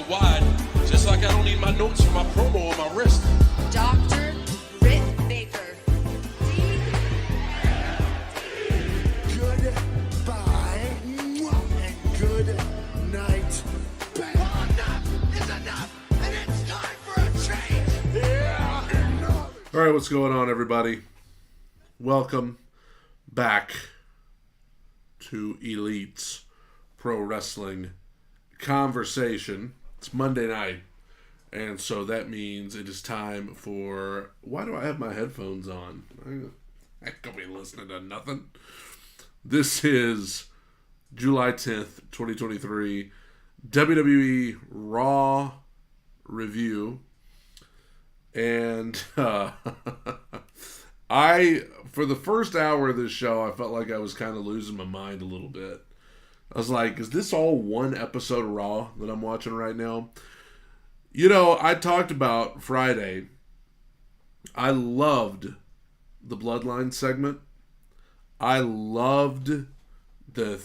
wide, just like I don't need my notes for my promo on my wrist. Dr. Britt Baker. Goodbye and good night. Enough is enough, and it's time for a change. Yeah. All right, what's going on, everybody? Welcome back to Elite's Pro Wrestling Conversation. It's Monday night, and so that means it is time for... Why do I have my headphones on? I could be listening to nothing. This is July 10th, 2023, WWE RAW review. And for the first hour of this show, I felt like I was kind of losing my mind a little bit. I was like, is this all one episode of Raw that I'm watching right now? You know, I talked about Friday. I loved the Bloodline segment. I loved the,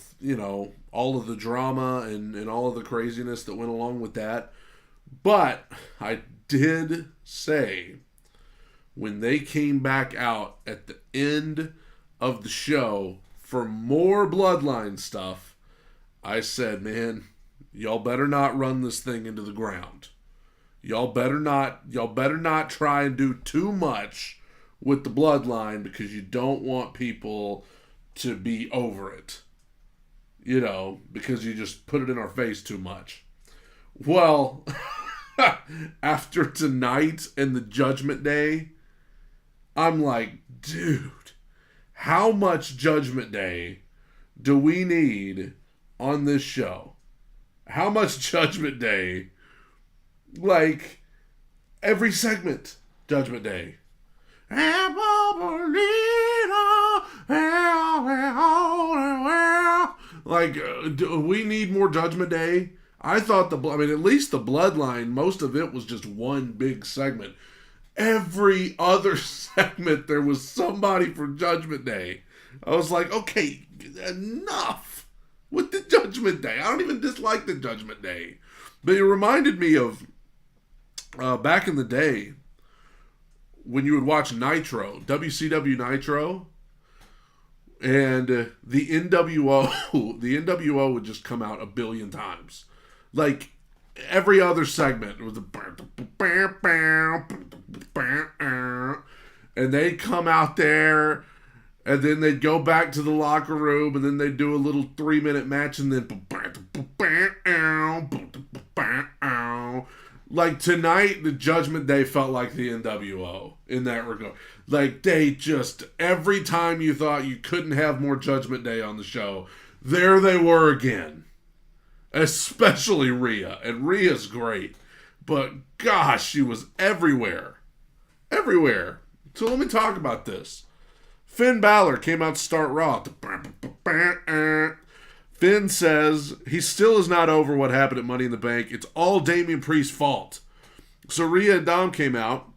all of the drama and all of the craziness that went along with that. But I did say, when they came back out at the end of the show for more Bloodline stuff, I said, man, y'all better not run this thing into the ground. Y'all better not try and do too much with the Bloodline, because you don't want people to be over it. Because you just put it in our face too much. Well, after tonight and the Judgment Day, I'm like, dude, how much Judgment Day do we need on this show? How much Judgment Day? Like, every segment, Judgment Day. Like, do we need more Judgment Day? I thought at least the Bloodline, most of it was just one big segment. Every other segment, there was somebody for Judgment Day. I was like, okay, enough with the Judgment Day. I don't even dislike the Judgment Day. But it reminded me of back in the day when you would watch Nitro, WCW Nitro, and the NWO would just come out a billion times. Like, every other segment was and they'd come out there, and then they'd go back to the locker room, and then they'd do a little 3-minute match, and then like tonight, the Judgment Day felt like the NWO in that regard. Like, they just, every time you thought you couldn't have more Judgment Day on the show, there they were again. Especially Rhea. And Rhea's great. But gosh, she was everywhere. Everywhere. So let me talk about this. Finn Balor came out to start Raw. Finn says he still is not over what happened at Money in the Bank. It's all Damian Priest's fault. So Rhea and Dom came out.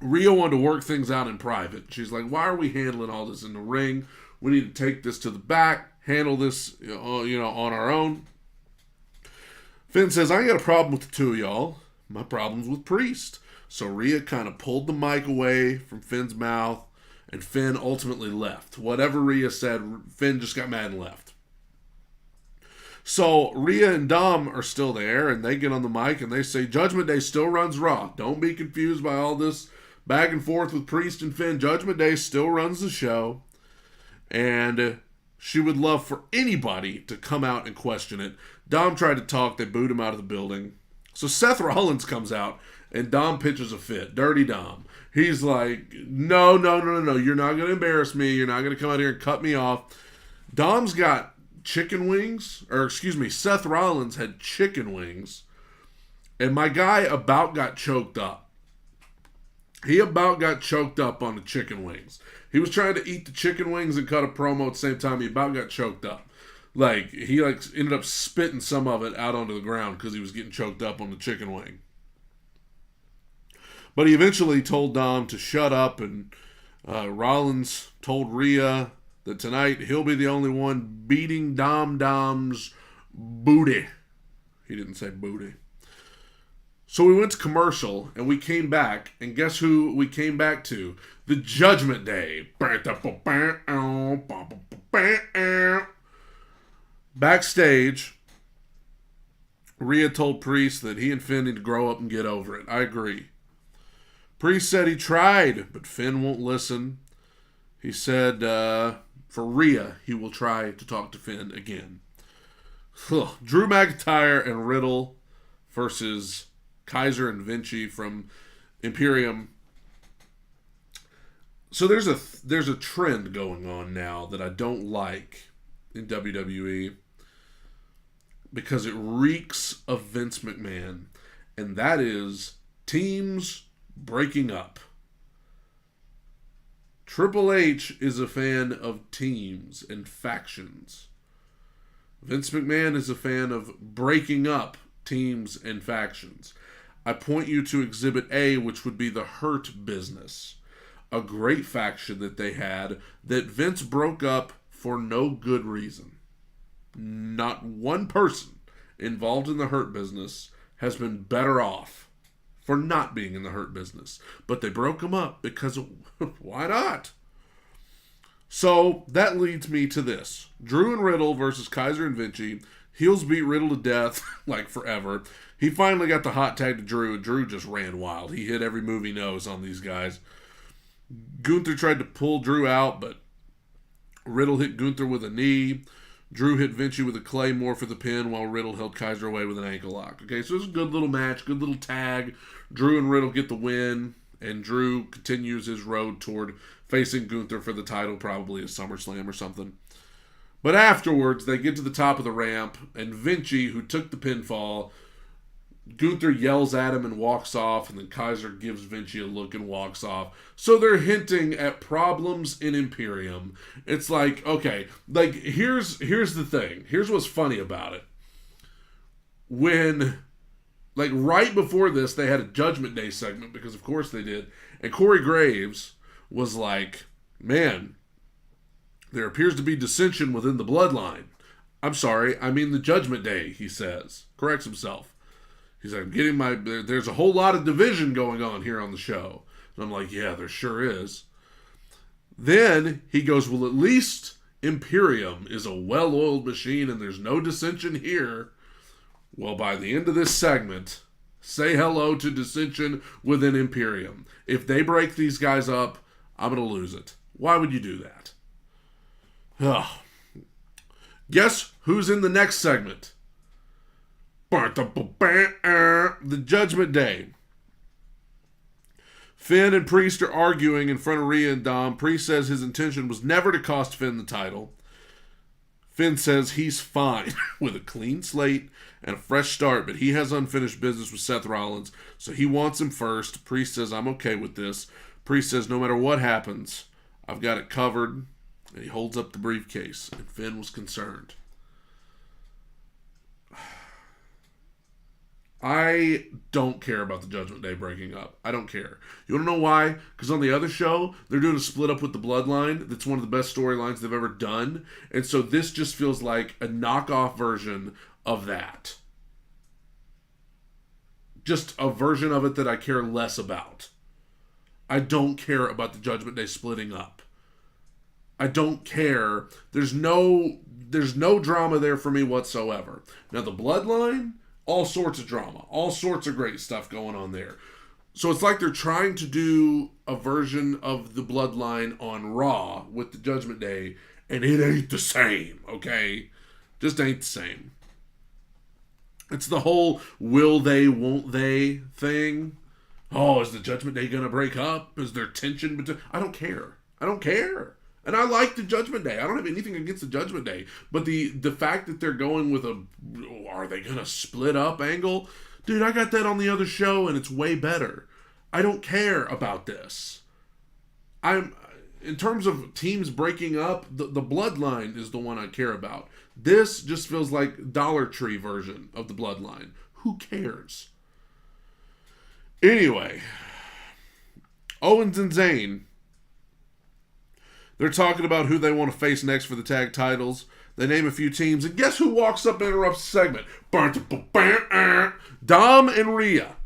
Rhea wanted to work things out in private. She's like, why are we handling all this in the ring? We need to take this to the back, handle this on our own. Finn says, I ain't got a problem with the two of y'all. My problem's with Priest. So Rhea kind of pulled the mic away from Finn's mouth, and Finn ultimately left. Whatever Rhea said, Finn just got mad and left. So Rhea and Dom are still there, and they get on the mic and they say, Judgment Day still runs Raw. Don't be confused by all this back and forth with Priest and Finn. Judgment Day still runs the show, and she would love for anybody to come out and question it. Dom tried to talk. They booed him out of the building. So Seth Rollins comes out, and Dom pitches a fit. Dirty Dom. He's like, no. You're not going to embarrass me. You're not going to come out here and cut me off. Dom's got chicken wings. Seth Rollins had chicken wings. And my guy about got choked up. He about got choked up on the chicken wings. He was trying to eat the chicken wings and cut a promo at the same time. He about got choked up. Like, he ended up spitting some of it out onto the ground because he was getting choked up on the chicken wing. But he eventually told Dom to shut up, and Rollins told Rhea that tonight he'll be the only one beating Dom's booty. He didn't say booty. So we went to commercial, and we came back, and guess who we came back to? The Judgment Day. Backstage, Rhea told Priest that he and Finn need to grow up and get over it. I agree. Priest said he tried, but Finn won't listen. He said for Rhea, he will try to talk to Finn again. Drew McIntyre and Riddle versus Kaiser and Vinci from Imperium. So there's a trend going on now that I don't like in WWE because it reeks of Vince McMahon, and that is teams breaking up. Triple H is a fan of teams and factions. Vince McMahon is a fan of breaking up teams and factions. I point you to Exhibit A, which would be the Hurt Business, a great faction that they had that Vince broke up for no good reason. Not one person involved in the Hurt Business has been better off for not being in the Hurt Business. But they broke them up because why not? So that leads me to this. Drew and Riddle versus Kaiser and Vinci. Heels beat Riddle to death like forever. He finally got the hot tag to Drew, and Drew just ran wild. He hit every move he knows on these guys. Gunther tried to pull Drew out, but Riddle hit Gunther with a knee. Drew hit Vinci with a Claymore for the pin, while Riddle held Kaiser away with an ankle lock. Okay, so it's a good little match, good little tag. Drew and Riddle get the win, and Drew continues his road toward facing Gunther for the title, probably at SummerSlam or something. But afterwards, they get to the top of the ramp, and Vinci, who took the pinfall, Gunther yells at him and walks off, and then Kaiser gives Vinci a look and walks off. So they're hinting at problems in Imperium. It's like, okay, like here's the thing. Here's what's funny about it. When, like right before this, they had a Judgment Day segment, because of course they did, and Corey Graves was like, man, there appears to be dissension within the bloodline. I'm sorry, I mean the Judgment Day, he says. Corrects himself. He's like, there's a whole lot of division going on here on the show. And I'm like, yeah, there sure is. Then he goes, well, at least Imperium is a well-oiled machine and there's no dissension here. Well, by the end of this segment, say hello to dissension within Imperium. If they break these guys up, I'm going to lose it. Why would you do that? Guess who's in the next segment? The Judgment Day. Finn and Priest are arguing in front of Rhea and Dom. Priest says his intention was never to cost Finn the title. Finn says he's fine with a clean slate and a fresh start, but he has unfinished business with Seth Rollins, so he wants him first. Priest says, I'm okay with this. Priest says, no matter what happens, I've got it covered. And he holds up the briefcase, and Finn was concerned. I don't care about the Judgment Day breaking up. I don't care. You want to know why? Because on the other show, they're doing a split up with the Bloodline. That's one of the best storylines they've ever done. And so this just feels like a knockoff version of that. Just a version of it that I care less about. I don't care about the Judgment Day splitting up. I don't care. There's no drama there for me whatsoever. Now the Bloodline, all sorts of drama, all sorts of great stuff going on there. So it's like they're trying to do a version of the Bloodline on Raw with the Judgment Day, and it ain't the same, okay? Just ain't the same. It's the whole will they, won't they thing. Oh, is the Judgment Day going to break up? Is there tension between... I don't care. And I like the Judgment Day. I don't have anything against the Judgment Day. But the fact that they're going with a, are they going to split up angle? Dude, I got that on the other show and it's way better. I don't care about this. In terms of teams breaking up, the Bloodline is the one I care about. This just feels like Dollar Tree version of the Bloodline. Who cares? Anyway, Owens and Zayn, they're talking about who they want to face next for the tag titles. They name a few teams, and guess who walks up and interrupts the segment? Dom and Rhea.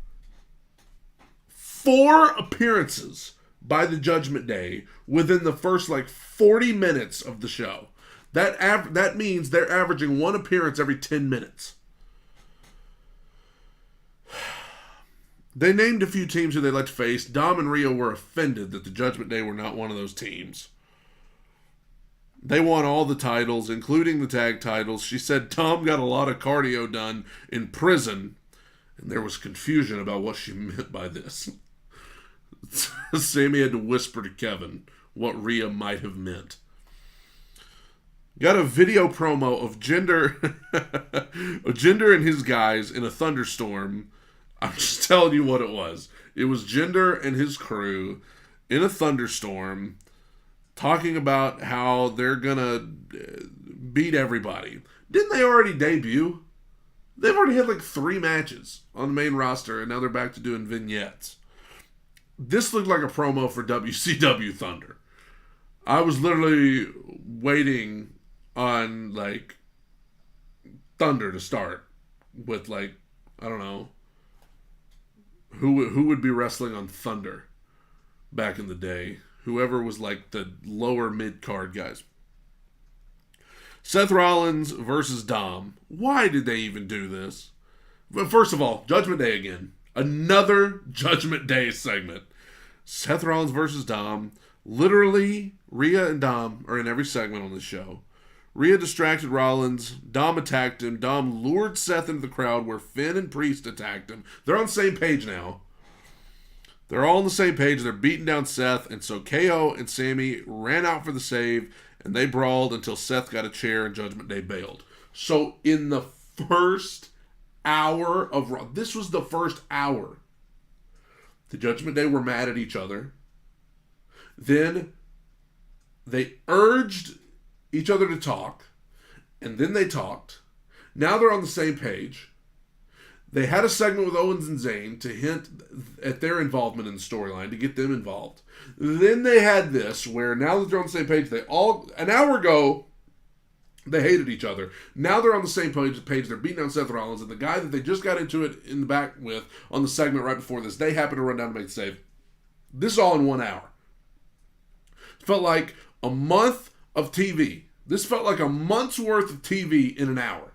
4 appearances by the Judgment Day within the first 40 minutes of the show. That means they're averaging 1 appearance every 10 minutes. They named a few teams who they'd like to face. Dom and Rhea were offended that the Judgment Day were not one of those teams. They won all the titles, including the tag titles. She said Dom got a lot of cardio done in prison, and there was confusion about what she meant by this. Sammy had to whisper to Kevin what Rhea might have meant. Got a video promo of Jinder and his guys in a thunderstorm. I'm just telling you what it was. It was Jinder and his crew in a thunderstorm talking about how they're gonna beat everybody. Didn't they already debut? They've already had 3 matches on the main roster, and now they're back to doing vignettes. This looked like a promo for WCW Thunder. I was literally waiting on Thunder to start with I don't know who would be wrestling on Thunder back in the day. Whoever was the lower mid-card guys. Seth Rollins versus Dom. Why did they even do this? But first of all, Judgment Day again. Another Judgment Day segment. Seth Rollins versus Dom. Literally, Rhea and Dom are in every segment on this show. Rhea distracted Rollins. Dom attacked him. Dom lured Seth into the crowd where Finn and Priest attacked him. They're on the same page now. They're all on the same page. They're beating down Seth. And so KO and Sammy ran out for the save. And they brawled until Seth got a chair and Judgment Day bailed. So in the first hour of Raw, this was the first hour, the Judgment Day were mad at each other. Then they urged each other to talk. And then they talked. Now they're on the same page. They had a segment with Owens and Zayn to hint at their involvement in the storyline, to get them involved. Then they had this, where now that they're on the same page, an hour ago, they hated each other. Now they're on the same page, they're beating down Seth Rollins, and the guy that they just got into it in the back with on the segment right before this, they happen to run down to make the save. This all in 1 hour. It felt like a month of TV. This felt like a month's worth of TV in an hour.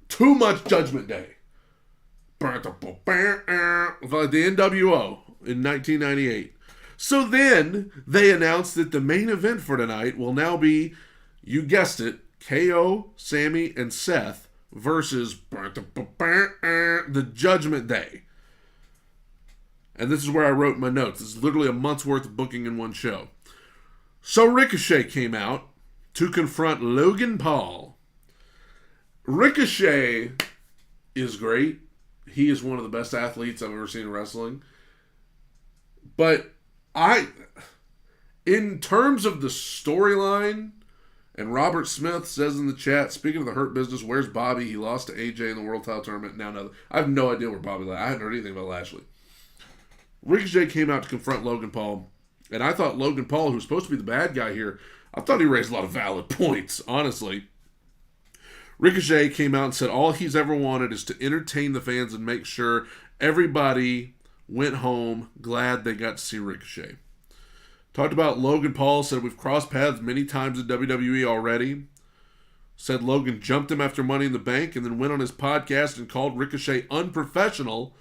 Too much Judgment Day. Like the NWO in 1998. So then they announced that the main event for tonight will now be, you guessed it, KO, Sammy, and Seth versus the Judgment Day. And this is where I wrote my notes. This is literally a month's worth of booking in one show. So Ricochet came out to confront Logan Paul. Ricochet is great. He is one of the best athletes I've ever seen in wrestling. But in terms of the storyline, and Robert Smith says in the chat, speaking of the Hurt Business, where's Bobby? He lost to AJ in the World Title Tournament. Now, I have no idea where Bobby left. I hadn't heard anything about Lashley. Ricochet came out to confront Logan Paul. And I thought Logan Paul, who's supposed to be the bad guy here, I thought he raised a lot of valid points, honestly. Ricochet came out and said all he's ever wanted is to entertain the fans and make sure everybody went home glad they got to see Ricochet. Talked about Logan Paul, said we've crossed paths many times in WWE already. Said Logan jumped him after Money in the Bank and then went on his podcast and called Ricochet unprofessional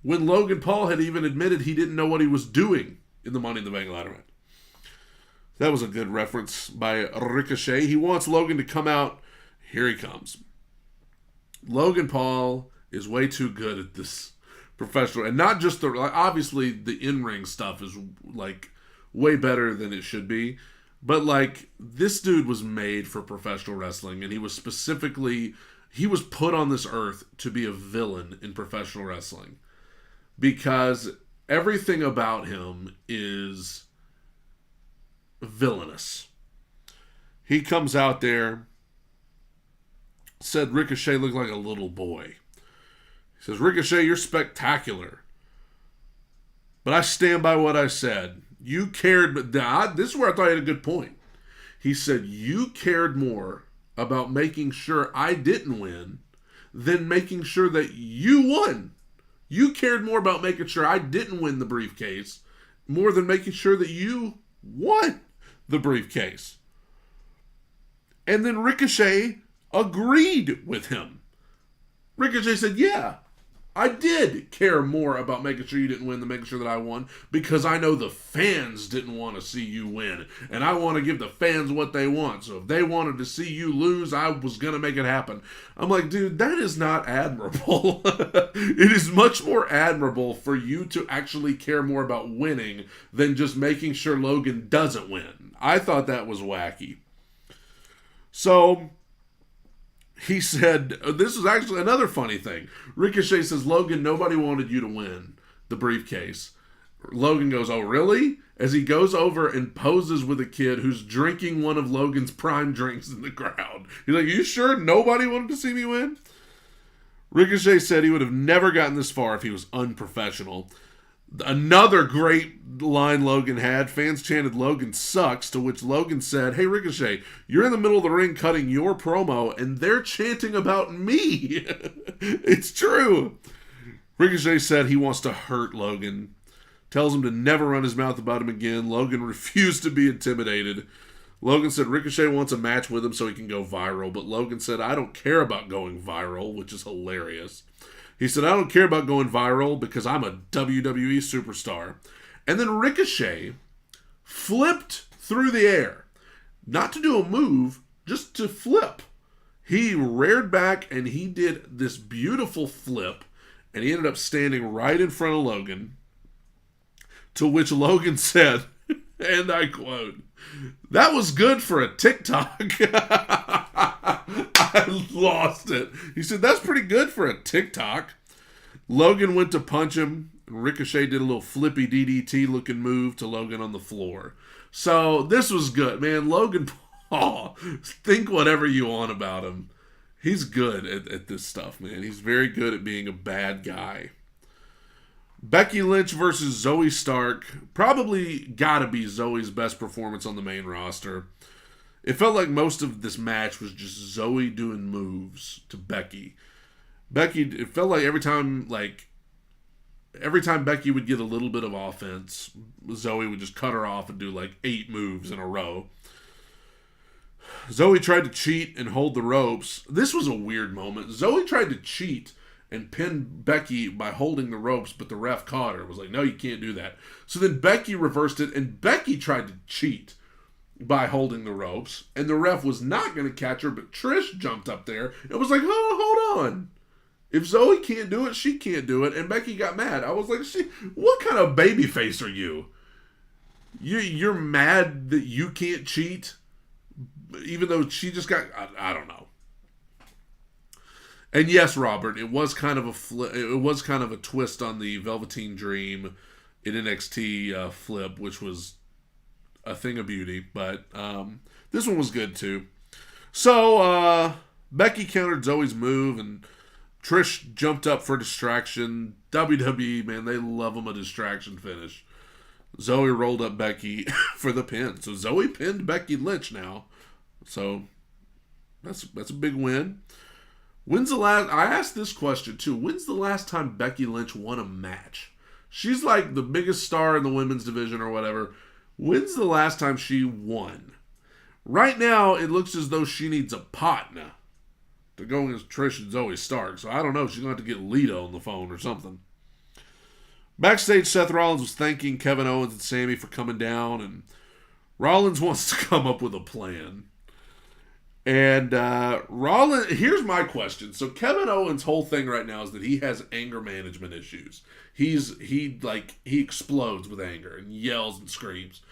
when Logan Paul had even admitted he didn't know what he was doing in the Money in the Bank ladder match. That was a good reference by Ricochet. He wants Logan to come out. Here he comes. Logan Paul is way too good at this professional, and not just obviously the in-ring stuff is way better than it should be, but this dude was made for professional wrestling, and he was put on this earth to be a villain in professional wrestling because everything about him is villainous. He comes out there, said Ricochet looked like a little boy. He says, Ricochet, you're spectacular. But I stand by what I said. You cared, but this is where I thought he had a good point. He said, you cared more about making sure I didn't win than making sure that you won. You cared more about making sure I didn't win the briefcase more than making sure that you won the briefcase. And then Ricochet agreed with him. Ricochet said, yeah, I did care more about making sure you didn't win than making sure that I won, because I know the fans didn't want to see you win, and I want to give the fans what they want. So if they wanted to see you lose, I was going to make it happen. I'm like, dude, that is not admirable. It is much more admirable for you to actually care more about winning than just making sure Logan doesn't win. I thought that was wacky. So he said, this is actually another funny thing. Ricochet says, Logan, nobody wanted you to win the briefcase. Logan goes, oh, really? As he goes over and poses with a kid who's drinking one of Logan's prime drinks in the crowd. He's like, you sure nobody wanted to see me win? Ricochet said he would have never gotten this far if he was unprofessional. Another great line Logan had, fans chanted Logan sucks, to which Logan said, hey Ricochet, you're in the middle of the ring cutting your promo and they're chanting about me. It's true. Ricochet said he wants to hurt Logan, tells him to never run his mouth about him again. Logan refused to be intimidated. Logan said Ricochet wants a match with him so he can go viral, but Logan said, I don't care about going viral, which is hilarious. He said, I don't care about going viral because I'm a WWE superstar. And then Ricochet flipped through the air. Not to do a move, just to flip. He reared back and he did this beautiful flip. And he ended up standing right in front of Logan. To which Logan said, and I quote, that was good for a TikTok. I lost it. He said, that's pretty good for a TikTok. Logan went to punch him. Ricochet did a little flippy DDT looking move to Logan on the floor. So this was good, man. Logan Paul, think whatever you want about him. He's good at this stuff, man. He's very good at being a bad guy. Becky Lynch versus Zoe Stark. Probably gotta be Zoe's best performance on the main roster. It felt like most of this match was just Zoe doing moves to Becky. It felt like every time Becky would get a little bit of offense, Zoe would just cut her off and do like 8 moves in a row. Zoe tried to cheat and hold the ropes. This was a weird moment. Zoe tried to cheat and pin Becky by holding the ropes, but the ref caught her. It was like, no, you can't do that. So then Becky reversed it, and Becky tried to cheat by holding the ropes, and the ref was not going to catch her, but Trish jumped up there and was like, oh, hold on. If Zoe can't do it, she can't do it, and Becky got mad. I was like, what kind of baby face are you? You're mad that you can't cheat, even though she just got, I don't know. And yes, Robert, it was kind of a twist on the Velveteen Dream in NXT flip, which was a thing of beauty, but this one was good too. So Becky countered Zoe's move, and Trish jumped up for a distraction. WWE, man, they love them a distraction finish. Zoe rolled up Becky for the pin. So Zoe pinned Becky Lynch now. So that's a big win. I asked this question too. When's the last time Becky Lynch won a match? She's like the biggest star in the women's division or whatever. When's the last time she won? Right now, it looks as though she needs a partner to go against Trish and Zoe Stark. So I don't know. She's going to have to get Lita on the phone or something. Backstage, Seth Rollins was thanking Kevin Owens and Sami for coming down, and Rollins wants to come up with a plan. And Rollins, here's my question. So Kevin Owens' whole thing right now is that he has anger management issues. He explodes with anger and yells and screams.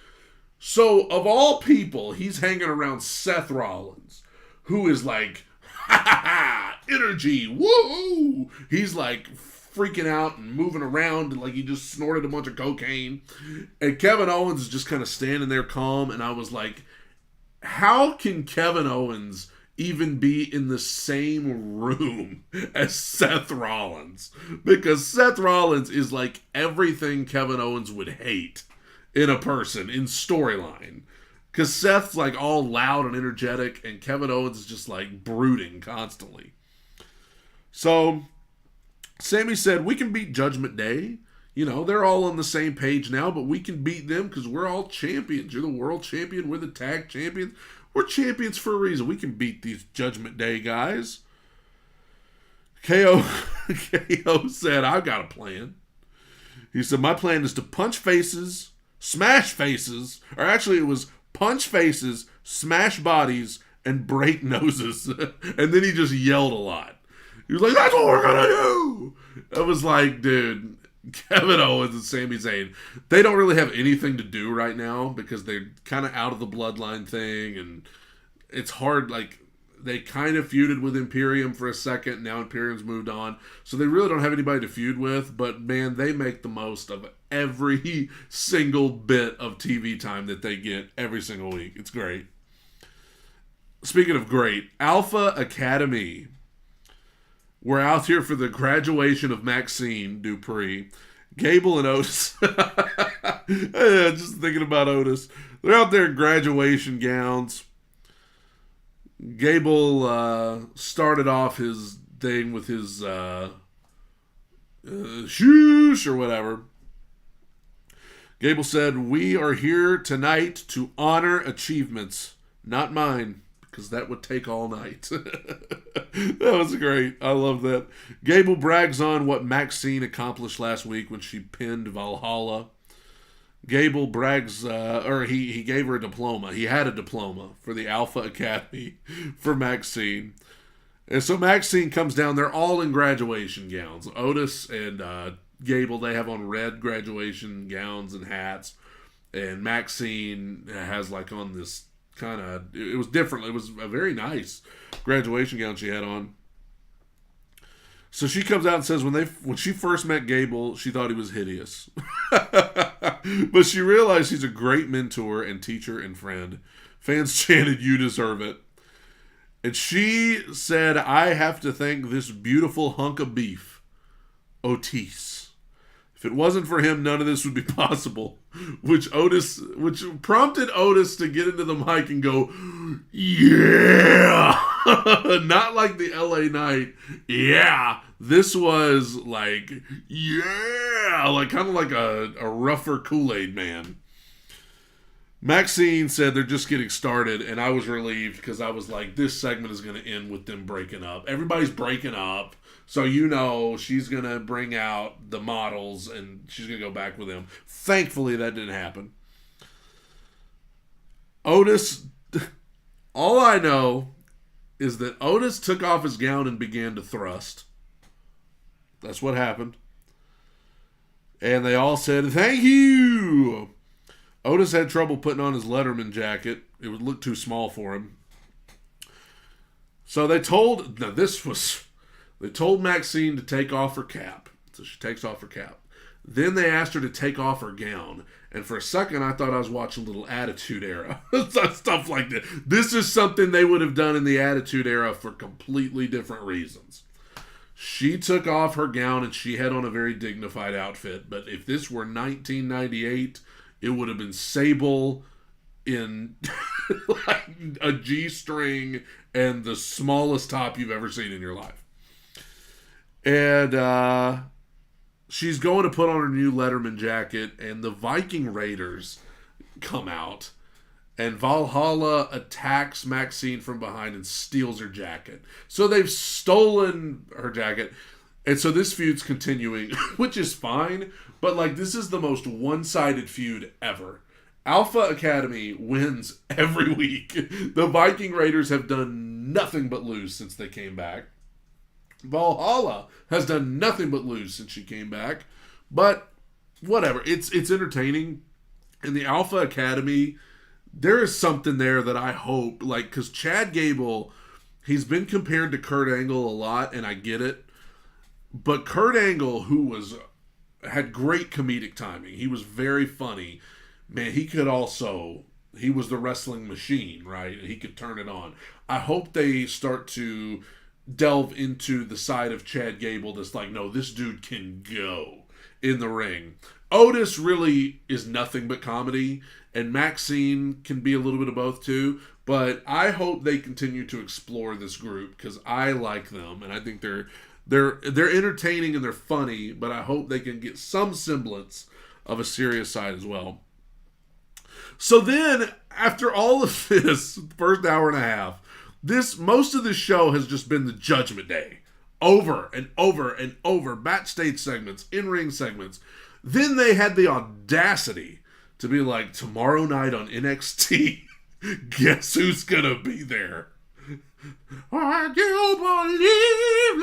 So of all people, he's hanging around Seth Rollins, who is like, ha ha ha, energy, woo! He's like freaking out and moving around like he just snorted a bunch of cocaine. And Kevin Owens is just kind of standing there calm, and I was like, how can Kevin Owens even be in the same room as Seth Rollins? Because Seth Rollins is like everything Kevin Owens would hate in a person in storyline. Because Seth's like all loud and energetic, and Kevin Owens is just like brooding constantly. So Sammy said, we can beat Judgment Day. You know, they're all on the same page now, but we can beat them because we're all champions. You're the world champion. We're the tag champions. We're champions for a reason. We can beat these Judgment Day guys. KO said, I've got a plan. He said, my plan is to punch faces, smash faces, or actually it was punch faces, smash bodies, and break noses. And then he just yelled a lot. He was like, that's what we're going to do. I was like, dude, Kevin Owens and Sami Zayn, they don't really have anything to do right now because they're kind of out of the bloodline thing. And it's hard, like, they kind of feuded with Imperium for a second. Now Imperium's moved on. So they really don't have anybody to feud with. But, man, they make the most of every single bit of TV time that they get every single week. It's great. Speaking of great, Alpha Academy. We're out here for the graduation of Maxine Dupree. Gable and Otis. Just thinking about Otis. They're out there in graduation gowns. Gable started off his thing with his shoosh or whatever. Gable said, we are here tonight to honor achievements, not mine, because that would take all night. That was great. I love that. Gable brags on what Maxine accomplished last week when she pinned Valhalla. Gable brags, he gave her a diploma. He had a diploma for the Alpha Academy for Maxine. And so Maxine comes down. They're all in graduation gowns. Otis and Gable, they have on red graduation gowns and hats. And Maxine has like on this kind of, it was different. It was a very nice graduation gown she had on. So she comes out and says when she first met Gable, she thought he was hideous. But she realized he's a great mentor and teacher and friend. Fans chanted, you deserve it. And she said, I have to thank this beautiful hunk of beef, Otis. If it wasn't for him, none of this would be possible. Which prompted Otis to get into the mic and go, yeah! Not like the LA Knight, yeah! This was like, yeah! Like kind of like a rougher Kool-Aid man. Maxine said they're just getting started, and I was relieved because I was like, this segment is going to end with them breaking up. Everybody's breaking up. So you know she's going to bring out the models and she's going to go back with them. Thankfully, that didn't happen. Otis, all I know is that Otis took off his gown and began to thrust. That's what happened. And they all said, thank you. Otis had trouble putting on his Letterman jacket. It would look too small for him. So they told Maxine to take off her cap. So she takes off her cap. Then they asked her to take off her gown. And for a second, I thought I was watching a little Attitude Era. Stuff like that. This is something they would have done in the Attitude Era for completely different reasons. She took off her gown and she had on a very dignified outfit. But if this were 1998, it would have been sable in like a G-string and the smallest top you've ever seen in your life. And she's going to put on her new Letterman jacket, and the Viking Raiders come out, and Valhalla attacks Maxine from behind and steals her jacket. So they've stolen her jacket, and so this feud's continuing, which is fine, but like this is the most one-sided feud ever. Alpha Academy wins every week. The Viking Raiders have done nothing but lose since they came back. Valhalla has done nothing but lose since she came back. But whatever. It's entertaining. In the Alpha Academy, there is something there that I hope, like, because Chad Gable, he's been compared to Kurt Angle a lot, and I get it. But Kurt Angle, who had great comedic timing, he was very funny. Man, he was the wrestling machine, right? He could turn it on. I hope they start to delve into the side of Chad Gable that's like, no, this dude can go in the ring. Otis really is nothing but comedy, and Maxine can be a little bit of both too, but I hope they continue to explore this group because I like them, and I think They're entertaining and they're funny, but I hope they can get some semblance of a serious side as well. So then, after all of this, first hour and a half, most of this show has just been the Judgment Day. Over and over and over. Backstage segments, in-ring segments. Then they had the audacity to be like, tomorrow night on NXT, guess who's gonna be there? I do believe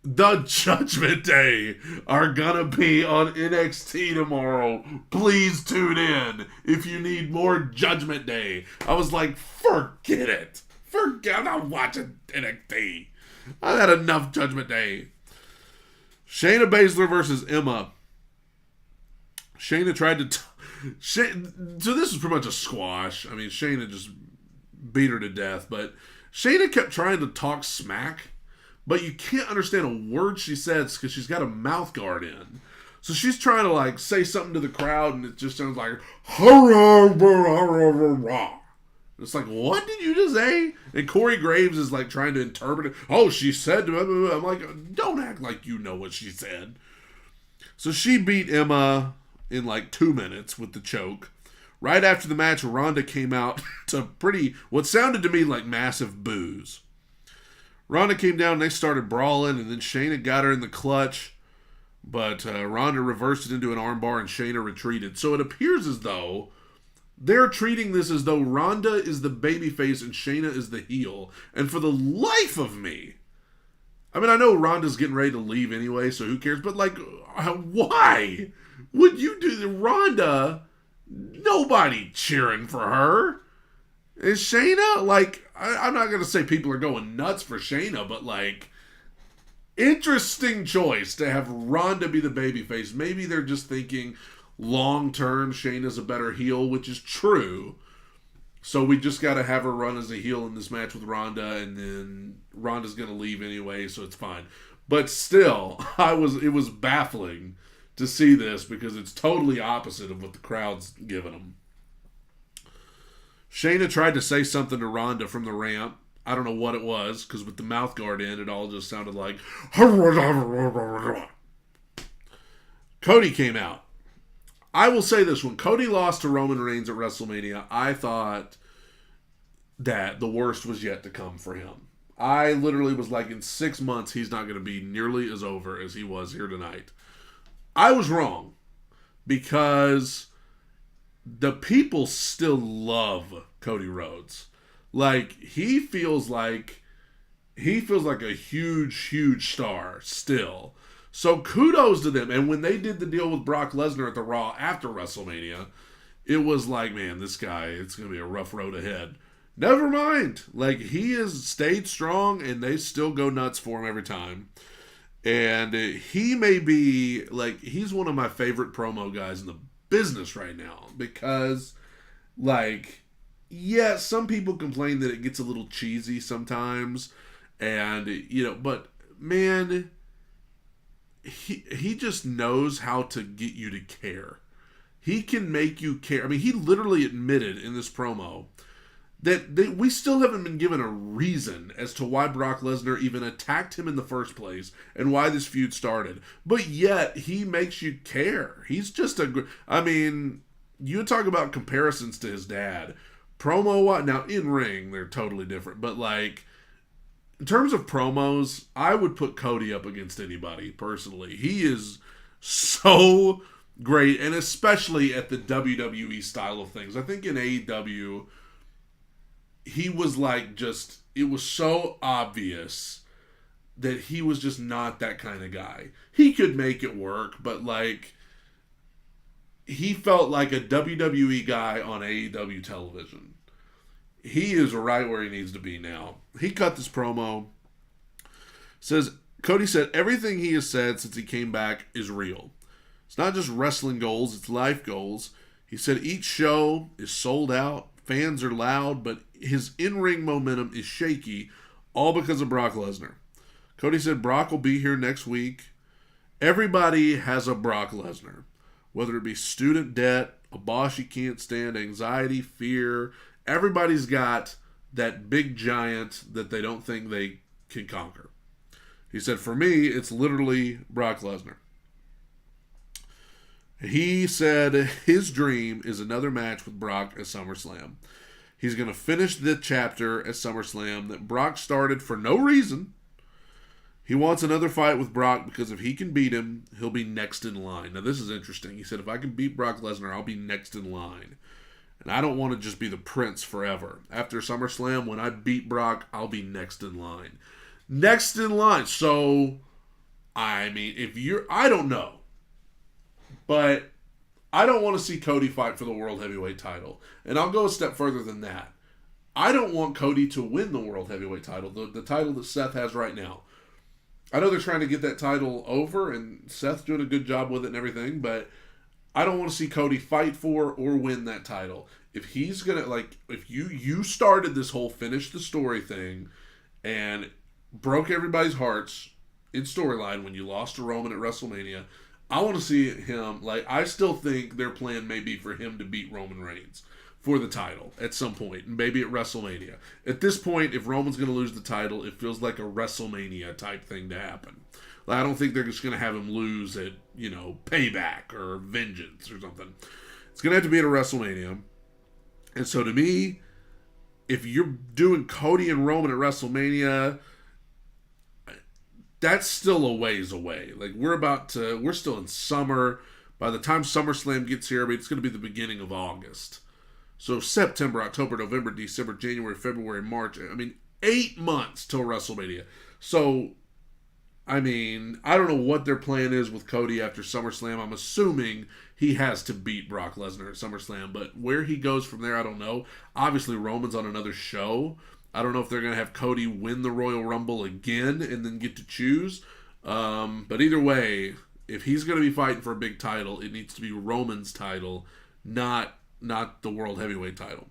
the Judgment Day are gonna be on NXT tomorrow. Please tune in if you need more Judgment Day. I was like, forget it. I'm not watching NXT. I've had enough Judgment Day. Shayna Basler versus Emma. Shayna tried to... so this is pretty much a squash. I mean, Shayna just beat her to death, but Shayna kept trying to talk smack, but you can't understand a word she says because she's got a mouth guard in. So she's trying to like say something to the crowd, and it just sounds like it's like, what did you just say? And Corey Graves is like trying to interpret it. Oh, she said, blah, blah, blah. I'm like, don't act like you know what she said. So she beat Emma in like 2 minutes with the choke. Right after the match, Ronda came out to what sounded to me like massive boos. Ronda came down and they started brawling, and then Shayna got her in the clutch, but Ronda reversed it into an armbar and Shayna retreated. So it appears as though they're treating this as though Ronda is the babyface and Shayna is the heel. And for the life of me, I mean, I know Ronda's getting ready to leave anyway, so who cares? But like, why would you do the Ronda? Nobody cheering for her. Is Shayna, like, I'm not going to say people are going nuts for Shayna, but like, interesting choice to have Ronda be the babyface. Maybe they're just thinking long term Shayna's a better heel, which is true. So we just got to have her run as a heel in this match with Ronda, and then Ronda's going to leave anyway, so it's fine. But still, it was baffling to see this because it's totally opposite of what the crowd's giving them. Shayna tried to say something to Ronda from the ramp. I don't know what it was, because with the mouth guard in, it all just sounded like... Cody came out. I will say this, when Cody lost to Roman Reigns at WrestleMania, I thought that the worst was yet to come for him. I literally was like, in 6 months, he's not going to be nearly as over as he was here tonight. I was wrong, because the people still love Cody Rhodes. Like, he feels like a huge, huge star still. So kudos to them. And when they did the deal with Brock Lesnar at the Raw after WrestleMania, it was like, man, this guy, it's going to be a rough road ahead. Never mind. Like, he has stayed strong, and they still go nuts for him every time. And he may be, like, he's one of my favorite promo guys in the business right now. Because, like, yeah, some people complain that it gets a little cheesy sometimes. And, you know, but, man, he just knows how to get you to care. He can make you care. I mean, he literally admitted in this promo that we still haven't been given a reason as to why Brock Lesnar even attacked him in the first place and why this feud started. But yet, he makes you care. He's just I mean, you talk about comparisons to his dad. Promo, now in ring, they're totally different. But like, in terms of promos, I would put Cody up against anybody, personally. He is so great, and especially at the WWE style of things. I think in AEW, he was like just, it was so obvious that he was just not that kind of guy. He could make it work, but like, he felt like a WWE guy on AEW television. He is right where he needs to be now. He cut this promo. Cody said, everything he has said since he came back is real. It's not just wrestling goals, it's life goals. He said each show is sold out, fans are loud, but his in-ring momentum is shaky, all because of Brock Lesnar. Cody said Brock will be here next week. Everybody has a Brock Lesnar. Whether it be student debt, a boss you can't stand, anxiety, fear, everybody's got that big giant that they don't think they can conquer. He said, for me, it's literally Brock Lesnar. He said his dream is another match with Brock at SummerSlam. He's going to finish the chapter at SummerSlam that Brock started for no reason. He wants another fight with Brock because if he can beat him, he'll be next in line. Now, this is interesting. He said, if I can beat Brock Lesnar, I'll be next in line. And I don't want to just be the prince forever. After SummerSlam, when I beat Brock, I'll be next in line. Next in line. So, I mean, I don't know. But I don't want to see Cody fight for the World Heavyweight title. And I'll go a step further than that. I don't want Cody to win the World Heavyweight title, the title that Seth has right now. I know they're trying to get that title over, and Seth's doing a good job with it and everything, but I don't want to see Cody fight for or win that title. If he's going to, if you started this whole finish the story thing and broke everybody's hearts in storyline when you lost to Roman at WrestleMania, I want to see him, I still think their plan may be for him to beat Roman Reigns for the title at some point, maybe at WrestleMania. At this point, if Roman's going to lose the title, it feels like a WrestleMania type thing to happen. I don't think they're just going to have him lose at, Payback or Vengeance or something. It's going to have to be at a WrestleMania. And so to me, if you're doing Cody and Roman at WrestleMania, that's still a ways away. We're still in summer. By the time SummerSlam gets here, it's going to be the beginning of August. So September, October, November, December, January, February, March. 8 months till WrestleMania. So, I don't know what their plan is with Cody after SummerSlam. I'm assuming he has to beat Brock Lesnar at SummerSlam. But where he goes from there, I don't know. Obviously, Roman's on another show. I don't know if they're going to have Cody win the Royal Rumble again and then get to choose. But either way, if he's going to be fighting for a big title, it needs to be Roman's title, not the World Heavyweight title.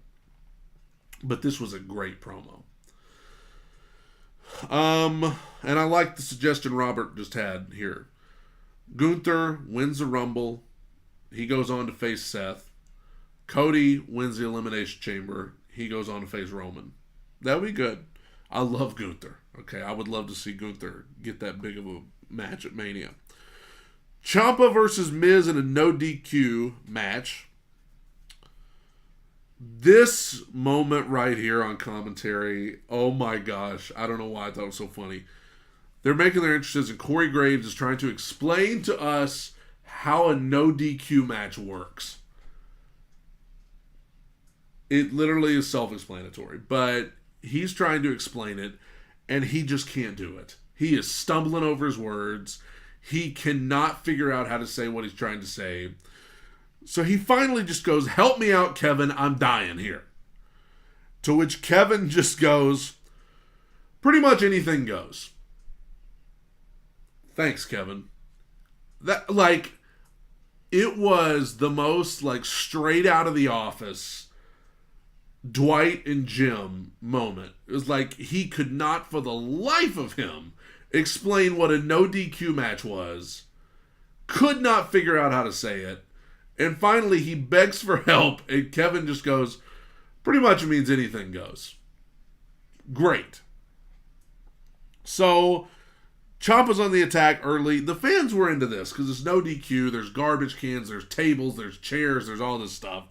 But this was a great promo. And I like the suggestion Robert just had here. Gunther wins the Rumble. He goes on to face Seth. Cody wins the Elimination Chamber. He goes on to face Roman. That would be good. I love Gunther. Okay, I would love to see Gunther get that big of a match at Mania. Ciampa versus Miz in a no DQ match. This moment right here on commentary, oh my gosh, I don't know why I thought it was so funny. They're making their entrances, and Corey Graves is trying to explain to us how a no DQ match works. It literally is self-explanatory, but he's trying to explain it, and he just can't do it. He is stumbling over his words. He cannot figure out how to say what he's trying to say. So he finally just goes, "Help me out, Kevin, I'm dying here." To which Kevin just goes, "Pretty much anything goes." Thanks, Kevin. That, it was the most, straight out of The Office Dwight and Jim moment. It was like he could not for the life of him explain what a no DQ match was. Could not figure out how to say it. And finally he begs for help, and Kevin just goes, "Pretty much it means anything goes." Great. So Ciampa's on the attack early. The fans were into this because it's no DQ. There's garbage cans, there's tables, there's chairs, there's all this stuff.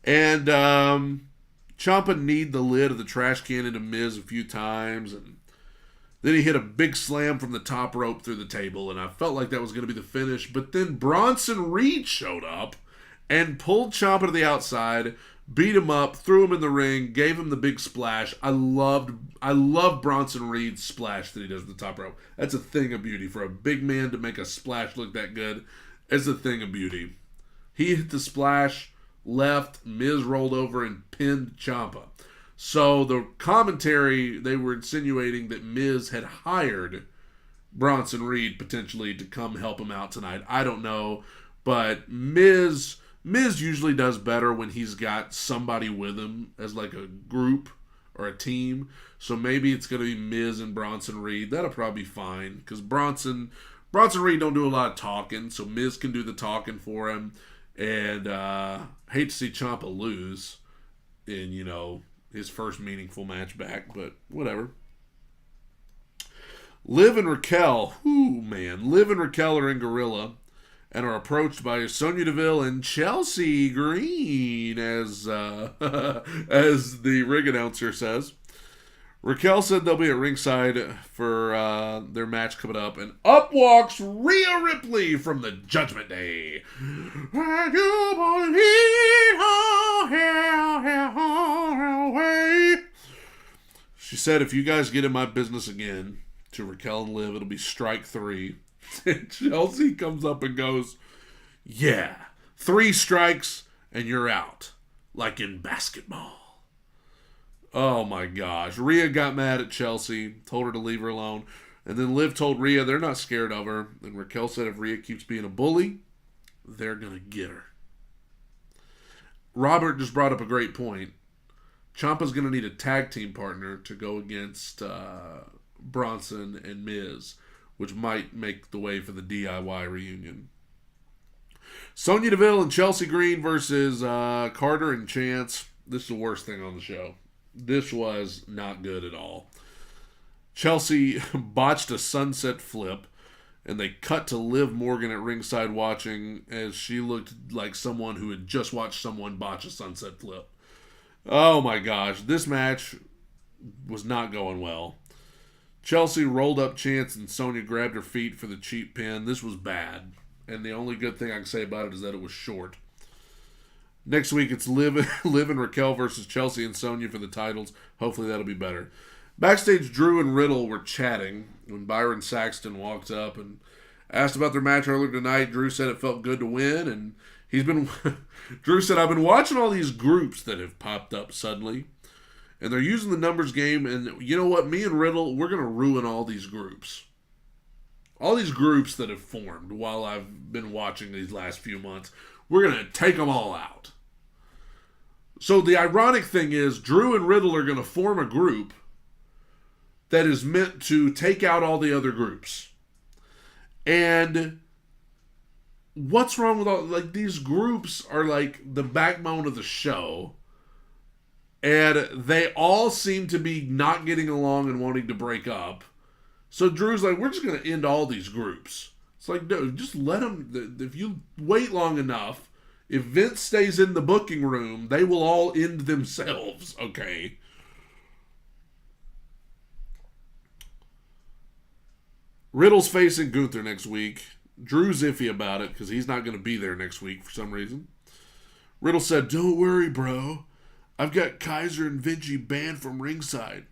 And Ciampa kneed the lid of the trash can into Miz a few times, and then he hit a big slam from the top rope through the table, and I felt like that was going to be the finish. But then Bronson Reed showed up and pulled Ciampa to the outside, beat him up, threw him in the ring, gave him the big splash. I love Bronson Reed's splash that he does with the top rope. That's a thing of beauty. For a big man to make a splash look that good, it's a thing of beauty. He hit the splash, left, Miz rolled over and pinned Ciampa. So the commentary, they were insinuating that Miz had hired Bronson Reed potentially to come help him out tonight. I don't know, but Miz usually does better when he's got somebody with him as a group or a team. So maybe it's going to be Miz and Bronson Reed. That'll probably be fine because Bronson Reed don't do a lot of talking, so Miz can do the talking for him. And hate to see Ciampa lose in, his first meaningful match back, but whatever. Liv and Raquel, Liv and Raquel are in Gorilla and are approached by Sonya Deville and Chelsea Green, as as the ring announcer says. Raquel said they'll be at ringside for their match coming up, and up walks Rhea Ripley from the Judgment Day. And you believe away. She said, if you guys get in my business again, to Raquel and Liv, it'll be strike 3. And Chelsea comes up and goes, yeah, 3 strikes and you're out, like in basketball. Oh my gosh. Rhea got mad at Chelsea, told her to leave her alone. And then Liv told Rhea they're not scared of her. And Raquel said if Rhea keeps being a bully, they're going to get her. Robert just brought up a great point. Ciampa's going to need a tag team partner to go against Bronson and Miz, which might make the way for the DIY reunion. Sonya Deville and Chelsea Green versus Carter and Chance. This is the worst thing on the show. This was not good at all. Chelsea botched a sunset flip, and they cut to Liv Morgan at ringside watching as she looked like someone who had just watched someone botch a sunset flip. Oh my gosh, this match was not going well. Chelsea rolled up Chance and Sonya grabbed her feet for the cheap pin. This was bad, and the only good thing I can say about it is that it was short. Next week, it's Liv and Raquel versus Chelsea and Sonya for the titles. Hopefully that'll be better. Backstage, Drew and Riddle were chatting when Byron Saxton walked up and asked about their match earlier tonight. Drew said it felt good to win, and Drew said, I've been watching all these groups that have popped up suddenly, and they're using the numbers game, and you know what? Me and Riddle, we're going to ruin all these groups. All these groups that have formed while I've been watching these last few months, we're going to take them all out. So the ironic thing is, Drew and Riddle are going to form a group that is meant to take out all the other groups. And what's wrong with all, like, these groups are like the backbone of the show. And they all seem to be not getting along and wanting to break up. So Drew's like, we're just going to end all these groups. It's like, no, just let them, if you wait long enough, if Vince stays in the booking room, they will all end themselves, okay? Riddle's facing Gunther next week. Drew's iffy about it because he's not going to be there next week for some reason. Riddle said, don't worry, bro. I've got Kaiser and Vinci banned from ringside.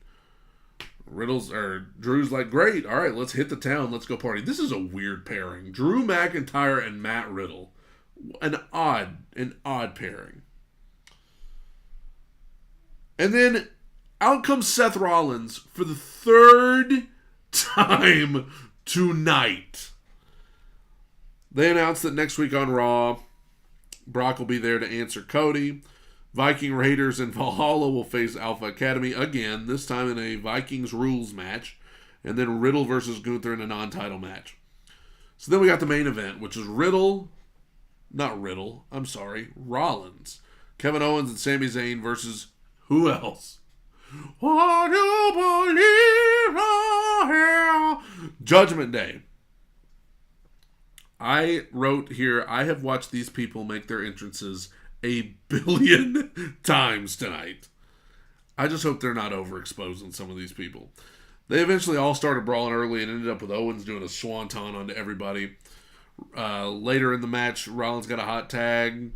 Drew's like, great, all right, let's hit the town, let's go party. This is a weird pairing. Drew McIntyre and Matt Riddle. An odd pairing. And then out comes Seth Rollins for the 3rd time tonight. They announced that next week on Raw, Brock will be there to answer Cody. Viking Raiders and Valhalla will face Alpha Academy again, this time in a Vikings rules match. And then Riddle versus Gunther in a non-title match. So then we got the main event, which is Rollins, Kevin Owens and Sami Zayn versus who else? What you believe I have. Judgment Day. I wrote here, I have watched these people make their entrances a billion times tonight. I just hope they're not overexposing some of these people. They eventually all started brawling early and ended up with Owens doing a swanton onto everybody. Later in the match, Rollins got a hot tag,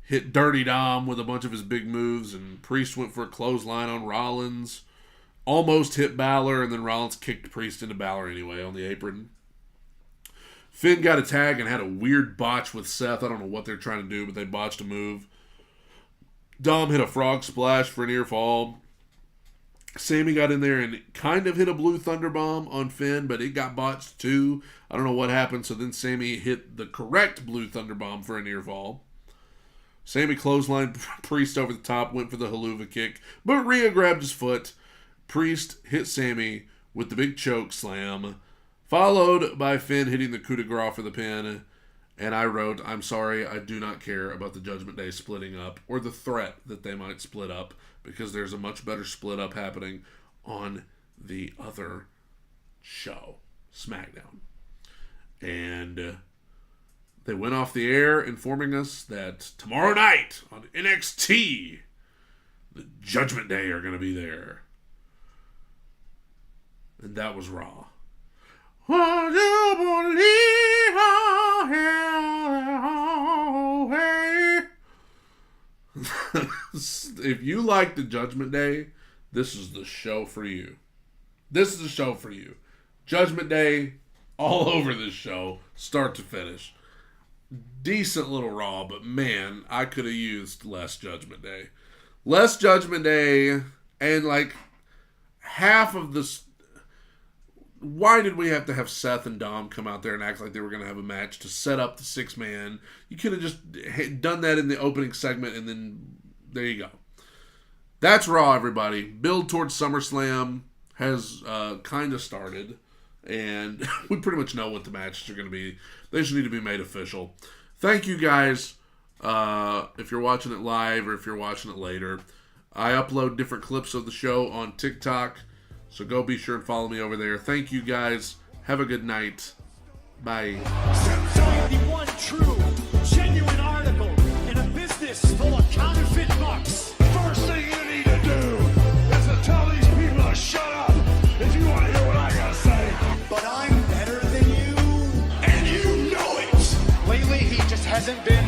hit Dirty Dom with a bunch of his big moves, and Priest went for a clothesline on Rollins. Almost hit Balor, and then Rollins kicked Priest into Balor anyway on the apron. Finn got a tag and had a weird botch with Seth. I don't know what they're trying to do, but they botched a move. Dom hit a frog splash for a near fall. Sammy got in there and kind of hit a blue thunder bomb on Finn, but it got botched too. I don't know what happened, so then Sammy hit the correct blue thunder bomb for a near fall. Sammy clotheslined Priest over the top, went for the haluva kick, but Rhea grabbed his foot. Priest hit Sammy with the big choke slam, followed by Finn hitting the coup de grace for the pin. And I wrote, I'm sorry, I do not care about the Judgment Day splitting up or the threat that they might split up, because there's a much better split up happening on the other show, SmackDown. And they went off the air informing us that tomorrow night on NXT, the Judgment Day are going to be there. And that was Raw. Would you believe if you like the Judgment Day, this is the show for you. This is the show for you. Judgment Day all over this show, start to finish. Decent little Raw, but man, I could have used less Judgment Day. Less Judgment Day, and like half of this. Why did we have to have Seth and Dom come out there and act like they were going to have a match to set up the 6-man? You could have just done that in the opening segment, and then there you go. That's Raw, everybody. Build towards SummerSlam has kind of started, and we pretty much know what the matches are going to be. They just need to be made official. Thank you, guys. If you're watching it live or if you're watching it later, I upload different clips of the show on TikTok. So go be sure and follow me over there. Thank you, guys. Have a good night. Bye. The one true, genuine article in a business full of counterfeit bucks. First thing you need to do is to tell these people to shut up if you want to hear what I gotta say. But I'm better than you. And you know it. Lately, he just hasn't been